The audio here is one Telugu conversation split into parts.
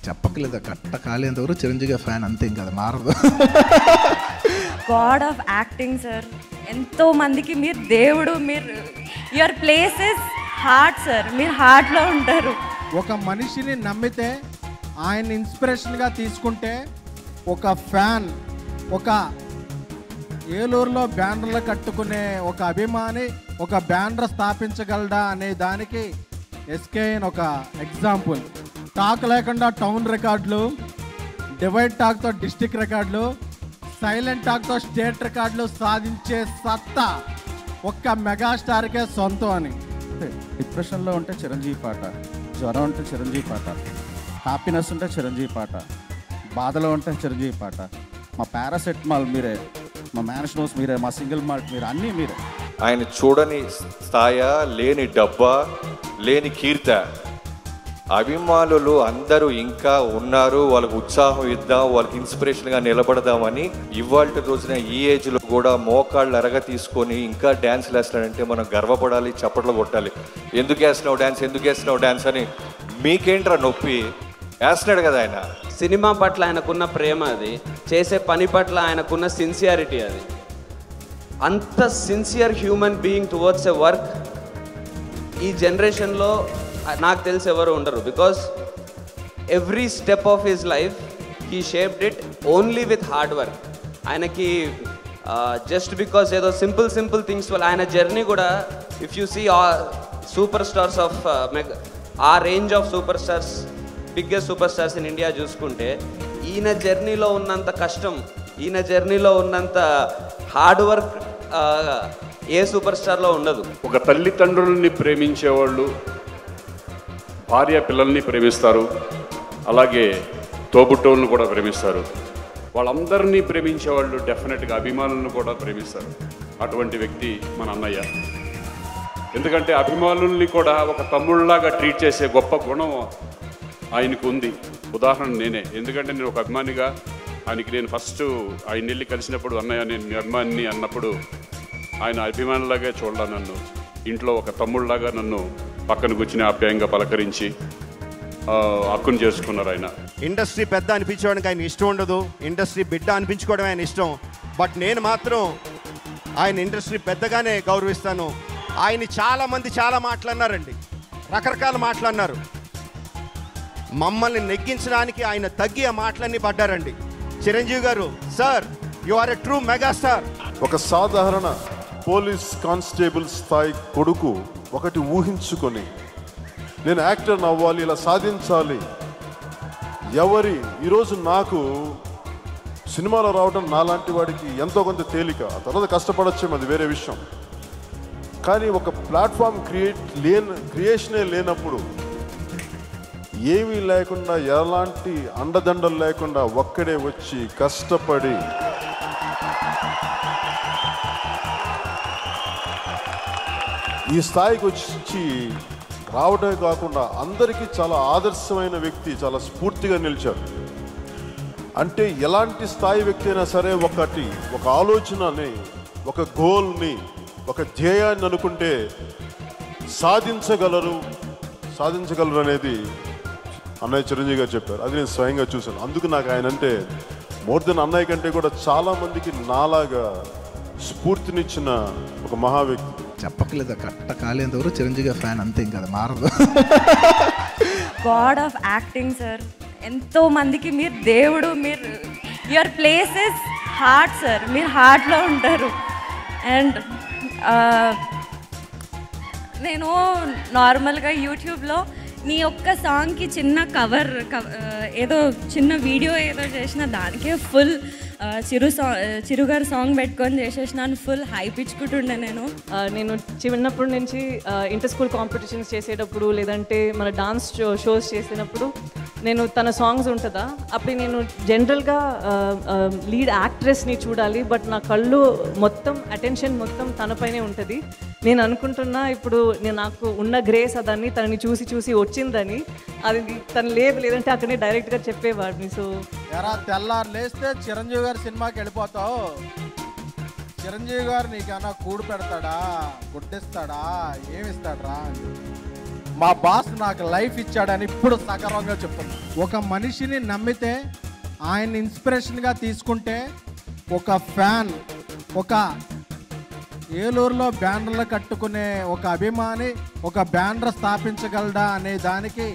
చెప్పకలేదు కట్ట కాలేంతవరకు చిరంజీవి ఫ్యాన్ అంతే, ఇంకా అది మారదు. గాడ్ ఆఫ్ యాక్టింగ్ సార్, ఎంతో మందికి మీరు దేవుడు, మీరు your place is heart sir, మీరు హార్ట్లో ఉంటారు. ఒక మనిషిని నమ్మితే ఆయన ఇన్స్పిరేషన్గా తీసుకుంటే ఒక ఫ్యాన్, ఒక ఏలూరులో బ్యానర్లు కట్టుకునే ఒక అభిమాని ఒక బ్యానర్ స్థాపించగలడా అనే దానికి ఎస్కేఎన్ ఒక ఎగ్జాంపుల్. టాక్ లేకుండా టౌన్ రికార్డులు, డివైడ్ టాక్తో డిస్టిక్ రికార్డులు, సైలెంట్ టాక్తో స్టేట్ రికార్డులు సాధించే సత్తా ఒక్క మెగాస్టార్కే సొంతం అని. డిప్రెషన్లో ఉంటే చిరంజీవి పాట, జ్వరం ఉంటే చిరంజీవి పాట, హ్యాపీనెస్ ఉంటే చిరంజీవి పాట, బాధలో ఉంటే చిరంజీవి పాట, మా పారాసెటమాల్ మీరే, మా మ్యాన్షనోస్ మీరే, మా సింగిల్ మాల్ట్ మీరే, అన్నీ మీరే. ఆయన చూడని స్థాయి, లేని డబ్బా, లేని కీర్త, అభిమానులు అందరూ ఇంకా ఉన్నారు, వాళ్ళకు ఉత్సాహం ఇద్దాం, వాళ్ళకి ఇన్స్పిరేషన్గా నిలబడదామని ఇవాళ రోజున ఈ ఏజ్లో కూడా మోకాళ్ళు అరగ తీసుకొని ఇంకా డ్యాన్స్లు వేస్తాడంటే మనం గర్వపడాలి, చప్పట్లు కొట్టాలి. ఎందుకు వేస్తున్నావు డ్యాన్స్, ఎందుకు వేస్తున్నావు డ్యాన్స్ అని. మీకేంట్రా నొప్పి, వేస్తున్నాడు కదా ఆయన. సినిమా పట్ల ఆయనకున్న ప్రేమ, అది చేసే పని పట్ల ఆయనకున్న సిన్సియారిటీ, అది అంత sincere human being towards a work ఈ జనరేషన్లో నాకు తెలిసి ఎవరు ఉండరు. Because every step of his life he shaped it only with hard work. ఆయనకి జస్ట్ బికాస్ ఏదో సింపుల్ థింగ్స్ వల్ల ఆయన జర్నీ కూడా, if you see super stars of ఆ range of super stars, biggest super stars in India చూసుకుంటే, ఈయన జర్నీలో ఉన్నంత కష్టం, ఈయన జర్నీలో ఉన్నంత హార్డ్ వర్క్ ఏ సూపర్ స్టార్లో ఉండదు. ఒక తల్లిదండ్రులని ప్రేమించేవాళ్ళు భార్య పిల్లల్ని ప్రేమిస్తారు, అలాగే తోబుట్టోళ్ళని కూడా ప్రేమిస్తారు. వాళ్ళందరినీ ప్రేమించేవాళ్ళు డెఫినెట్గా అభిమానులను కూడా ప్రేమిస్తారు. అటువంటి వ్యక్తి మన అన్నయ్య. ఎందుకంటే అభిమానుల్ని కూడా ఒక తమ్ముళ్ళలాగా ట్రీట్ చేసే గొప్ప గుణం ఆయనకు ఉంది. ఉదాహరణ నేనే. ఎందుకంటే నేను ఒక అభిమానిగా ఆయనకి నేను ఫస్ట్ ఆయన వెళ్ళి కలిసినప్పుడు, అన్నయ్య నేను అభిమాని అన్నప్పుడు ఆయన అభిమానులాగా చూడాలి నన్ను. ఇంట్లో ఒక తమ్ముళ్ళలాగా నన్ను పక్కన కూర్చుని ఆప్యాయంగా పలకరించి హక్కును చేసుకున్నారు ఆయన. ఇండస్ట్రీ పెద్ద అనిపించడానికి ఆయన ఇష్టం ఉండదు, ఇండస్ట్రీ బిడ్డ అనిపించుకోవడం ఆయన ఇష్టం. బట్ నేను మాత్రం ఆయన ఇండస్ట్రీ పెద్దగానే గౌరవిస్తాను. ఆయన చాలామంది చాలా మాట్లాడినారండి, రకరకాల మాట్లాడినారు. మమ్మల్ని నెగ్గించడానికి ఆయన తగ్గి ఆ మాటలన్నీ పడ్డారండి. Chiranjeevi garu, sir you are a true megastar. ఒక సాధారణ పోలీస్ కానిస్టేబుల్ స్థాయి కొడుకు ఒకటి ఊహించుకొని నేను యాక్టర్ అవ్వాలి, ఇలా సాధించాలి. ఈరోజు నాకు సినిమాలో రావడం నాలాంటి వాడికి ఎంతో కొంత తేలిక, ఆ తర్వాత కష్టపడచ్చేమో, అది వేరే విషయం. కానీ ఒక ప్లాట్ఫామ్ క్రియేషనే లేనప్పుడు, ఏమీ లేకుండా, ఎలాంటి అండదండలు లేకుండా ఒక్కడే వచ్చి కష్టపడి ఈ స్థాయికి వచ్చి రావడమే కాకుండా అందరికీ చాలా ఆదర్శమైన వ్యక్తి, చాలా స్ఫూర్తిగా నిలిచారు. అంటే ఎలాంటి స్థాయి వ్యక్తి అయినా సరే ఒక ఆలోచనని, ఒక గోల్ని, ఒక ధ్యేయాన్ని అనుకుంటే సాధించగలరు అనేది అన్నయ్య చిరంజీవి గారు చెప్పారు. అది నేను స్వయంగా చూశాను. అందుకు నాకు ఆయన అంటే మోర్ దెన్ అన్నయ్య కంటే కూడా చాలామందికి నాలాగా స్ఫూర్తినిచ్చిన ఒక మహా వ్యక్తి. చెప్పకలేదు కట్ట కాలేంతవరకు చిరంజీవి ఫ్యాన్ అంతే, ఇంకా అది మారదు. గాడ్ ఆఫ్ యాక్టింగ్ సార్, ఎంతో మందికి మీరు దేవుడు, మీరు your place is heart sir, మీరు హార్ట్లో ఉంటారు. అండ్ నేను నార్మల్గా యూట్యూబ్లో నీ ఒక్క సాంగ్కి చిన్న కవర్ ఏదో చిన్న వీడియో ఏదో చేసిన దానికే ఫుల్ చిరుగారు సాంగ్ పెట్టుకొని చేసేసినాను, ఫుల్ హైప్ ఇచ్చుకుంటుండే. నేను చిన్నప్పటి నుంచి ఇంటర్ స్కూల్ కాంపిటీషన్స్ చేసేటప్పుడు, లేదంటే మన డాన్స్ షోస్ చేసినప్పుడు నేను తన సాంగ్స్ ఉంటుందా, అప్పుడు నేను జనరల్గా లీడ్ యాక్ట్రెస్ని చూడాలి, బట్ నా కళ్ళు మొత్తం అటెన్షన్ మొత్తం తనపైనే ఉంటుంది. నేను అనుకుంటున్నా ఇప్పుడు నాకు ఉన్న గ్రేస్ అదాన్ని తనని చూసి వచ్చిందని, అది తను లేదంటే అక్కడనే డైరెక్ట్గా చెప్పేవాడిని. సో తెల్లారు లేస్తే చిరంజీవి గారి సినిమాకి వెళ్ళిపోతావు, చిరంజీవి గారు నీకన్నా కూడు పెడతాడా, గుడ్డిస్తాడా, ఏమిస్తాడా అని మా బాస్ నాకు లైఫ్ ఇచ్చాడని ఇప్పుడు సగర్వంగా చెప్తున్నా. ఒక మనిషిని నమ్మితే ఆయన ఇన్స్పిరేషన్గా తీసుకుంటే ఒక ఫ్యాన్, ఒక ఏలూరులో బ్యానర్లు కట్టుకునే ఒక అభిమాని ఒక బ్యానర్ స్థాపించగలడా అనే దానికి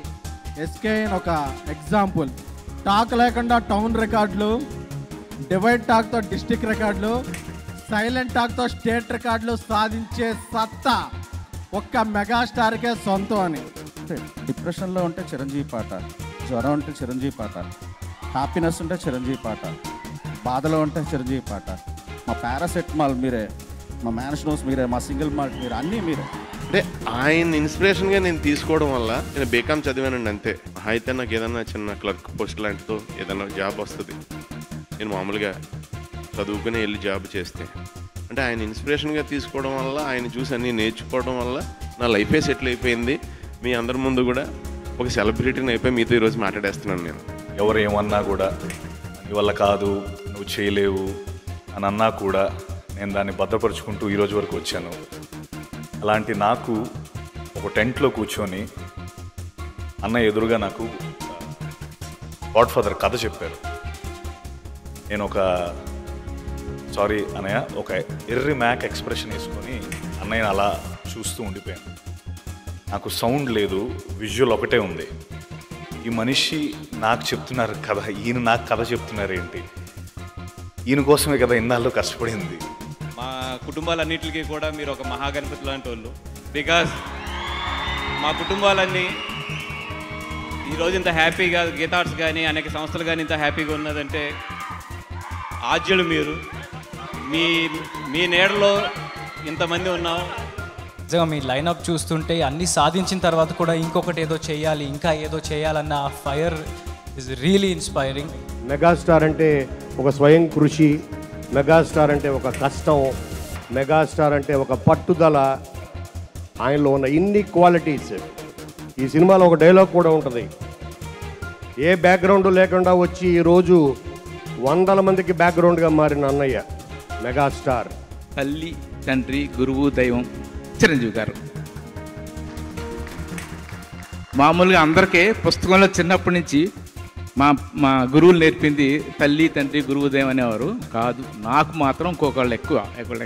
ఎస్కేఎన్ ఒక ఎగ్జాంపుల్. టాక్ లేకుండా టౌన్ రికార్డులు, డివైడ్ టాక్తో డిస్టిక్ రికార్డులు, సైలెంట్ టాక్తో స్టేట్ రికార్డులు సాధించే సత్తా ఒక్క మెగాస్టార్కే సొంతం అని. డిప్రెషన్లో ఉంటే చిరంజీవి పాట, జ్వరం ఉంటే చిరంజీవి పాట, హ్యాపీనెస్ ఉంటే చిరంజీవి పాట, బాధలో ఉంటే చిరంజీవి పాట, మా పారాసెటమాల్ మీరే, మా మ్యాన్షనోస్ మీరే, మా సింగిల్ మాల్ట్ మీరే, అన్నీ మీరే. అంటే ఆయన ఇన్స్పిరేషన్గా నేను తీసుకోవడం వల్ల నేను బీకామ్ చదివానండి అంతే. అయితే నాకు ఏదన్నా చిన్న క్లర్క్ పోస్ట్ లాంటితో ఏదన్నా జాబ్ వస్తుంది, నేను మామూలుగా చదువుకుని వెళ్ళి జాబ్ చేస్తే. అంటే ఆయన ఇన్స్పిరేషన్గా తీసుకోవడం వల్ల, ఆయన చూసి అన్నీ నేర్చుకోవడం వల్ల నా లైఫే సెటిల్ అయిపోయింది. మీ అందరి ముందు కూడా ఒక సెలబ్రిటీని అయిపోయి మీతో ఈరోజు మాట్లాడేస్తున్నాను నేను. ఎవరు ఏమన్నా కూడా నీ వల్ల కాదు, నువ్వు చేయలేవు అని అన్నా కూడా నేను దాన్ని భద్రపరుచుకుంటూ ఈరోజు వరకు వచ్చాను. అలాంటి నాకు ఒక టెంట్లో కూర్చొని అన్న ఎదురుగా నాకు గాడ్ ఫాదర్ కథ చెప్పారు. నేను సారీ అన్నయ్య, ఒక ఎర్రి మ్యాక్ ఎక్స్ప్రెషన్ వేసుకొని అన్నయ్యని అలా చూస్తూ ఉండిపోయాను. నాకు సౌండ్ లేదు, విజువల్ ఒకటే ఉంది. ఈ మనిషి నాకు చెప్తున్నారు కథ, ఈయన నాకు కథ చెప్తున్నారు ఏంటి, ఈయన కోసమే కదా ఇన్నాళ్ళు కష్టపడింది. మా కుటుంబాలన్నింటికి కూడా మీరు ఒక మహాగణపతి లాంటి వాళ్ళు. బికాస్ మా కుటుంబాలన్నీ ఈరోజు ఇంత హ్యాపీగా, గీతార్ట్స్ కానీ అనేక సంస్థలు కానీ ఇంత హ్యాపీగా ఉన్నదంటే ఆద్యులు మీరు. మీ నీడలో ఇంతమంది ఉన్నాం. నిజంగా మీ లైనప్ చూస్తుంటే అన్నీ సాధించిన తర్వాత కూడా ఇంకొకటి ఏదో చేయాలి, ఇంకా ఏదో చేయాలన్న ఆ fire is really inspiring. Megastar అంటే ఒక స్వయం కృషి, మెగాస్టార్ అంటే ఒక కష్టం, మెగాస్టార్ అంటే ఒక పట్టుదల. ఆయనలో ఉన్న ఇన్ని క్వాలిటీస్. ఈ సినిమాలో ఒక డైలాగ్ కూడా ఉంటుంది, ఏ బ్యాక్గ్రౌండ్ లేకుండా వచ్చి ఈరోజు 100 మందికి బ్యాక్గ్రౌండ్గా మారిన అన్నయ్య మెగాస్టార్. తల్లి, తండ్రి, గురువు, దైవం చిరంజీవి గారు. మామూలుగా అందరికీ పుస్తకంలో చిన్నప్పటి నుంచి మా గురువులు నేర్పింది తల్లి, తండ్రి, గురువు, దైవం అనేవారు కాదు. నాకు మాత్రం ఇంకొకళ్ళు ఎక్కువ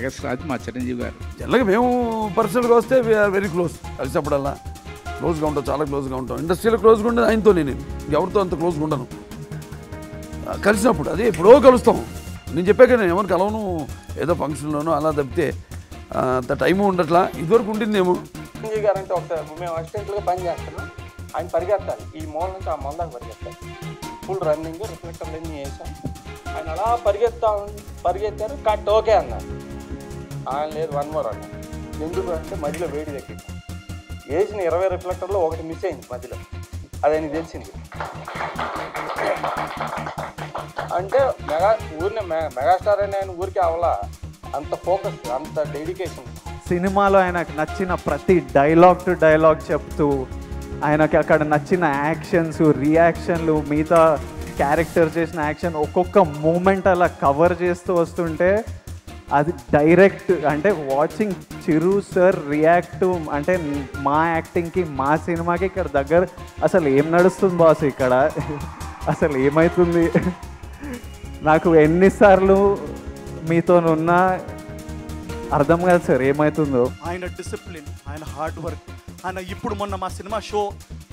ఎక్స్ట్రా మా చిరంజీవి గారు. జనరల్గా మేము పర్సనల్గా వస్తే వీఆర్ వెరీ క్లోజ్. కలిసినప్పుడల్లా క్లోజ్గా ఉంటాం, చాలా క్లోజ్గా ఉంటాం. ఇండస్ట్రీలో క్లోజ్గా ఉండేది ఆయనతో. నేను ఎవరితో అంత క్లోజ్గా ఉండను. కలిసినప్పుడు అదే ఎప్పుడో కలుస్తాం. నేను చెప్పాక నేను ఎవరు కలవను, ఏదో ఫంక్షన్లోనో అలా తప్పితే అంత టైము ఉండట్లా. ఇదివరకు ఉండిందేమో. చిరంజీవి గారు అంటే ఒకసారి మేము అసిస్టెంట్లుగా పని చేస్తున్నాం. ఆయన పరిగెత్తాలి, ఈ మూల నుంచి ఆ మూల దాకా పరిగెత్తాలి. ఫుల్ రన్నింగ్, రిఫ్లెక్టర్లు అన్నీ వేసాం. ఆయన అలా పరిగెత్తారు. కట్ ఓకే అన్నారు. ఆయన లేదు, 1 more అన్నారు. ఎందుకు అంటే మధ్యలో వేడి తగ్గింది. వేసిన 20 రిఫ్లెక్టర్లో ఒకటి మిస్ అయింది మధ్యలో. అది ఆయనకి తెలిసింది. అంటే మెగాస్టార్ అని ఆయన ఊరికే అవలా, అంత ఫోకస్, అంత డెడికేషన్. సినిమాలో ఆయనకు నచ్చిన ప్రతి డైలాగ్ టు డైలాగ్ చెప్తూ, ఆయనకి అక్కడ నచ్చిన యాక్షన్స్, రియాక్షన్లు, మిగతా క్యారెక్టర్ చేసిన యాక్షన్ ఒక్కొక్క మూమెంట్ అలా కవర్ చేస్తూ వస్తుంటే అది డైరెక్ట్ అంటే వాచింగ్ చిరు సార్ రియాక్ట్ అంటే మా యాక్టింగ్కి, మా సినిమాకి ఇక్కడ దగ్గర అసలు ఏం నడుస్తుంది బాస్, ఇక్కడ అసలు ఏమవుతుంది. నాకు ఎన్నిసార్లు మీతోనున్నా అర్థం కాదు సార్ ఏమవుతుందో. ఆయన డిసిప్లిన్, ఆయన హార్డ్ వర్క్. ఆయన ఇప్పుడు మొన్న మా సినిమా షో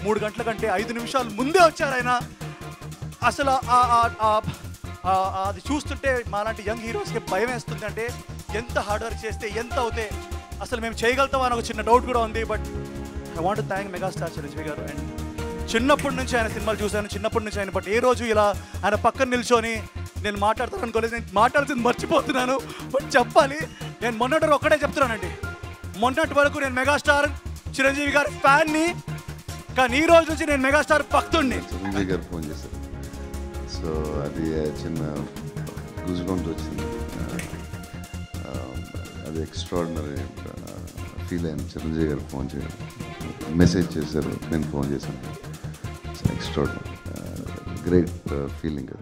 3 గంటల కంటే 5 నిమిషాలు ముందే వచ్చారు ఆయన. అసలు అది చూస్తుంటే మాలాంటి యంగ్ హీరోస్కి భయం వేస్తుంది. అంటే ఎంత హార్డ్ వర్క్ చేస్తే ఎంత అవుతే అసలు మేము చేయగలుగుతాం అని ఒక చిన్న డౌట్ కూడా ఉంది. But I want to thank megastar Chiranjeevi గారు. అండ్ చిన్నప్పటి నుంచి ఆయన సినిమాలు చూశాను, చిన్నప్పటి నుంచి ఆయన. బట్ ఏ రోజు ఇలా ఆయన పక్కన నిల్చొని నేను మాట్లాడతాను అనుకోలేదు. నేను మాట్లాడుతుంది మర్చిపోతున్నాను, బట్ చెప్పాలి. నేను మొన్నటి వరకు ఒక్కటే చెప్తున్నానండి, మొన్నటి వరకు నేను మెగాస్టార్ చిరంజీవి గారి ఫ్యాన్ని, కానీ ఈ రోజు నుంచి నేను మెగాస్టార్ భక్తుడిని. చిరంజీవి గారు ఫోన్ చేశారు, సో అది చిన్న గూస్ బంప్స్ వచ్చింది. అది ఎక్స్ట్రాడినరీ ఫీల్ అయింది. చిరంజీవి గారు ఫోన్ చేయడం, మెసేజ్ చేశారు, నేను ఫోన్ చేశాను. Extraordinary great feeling.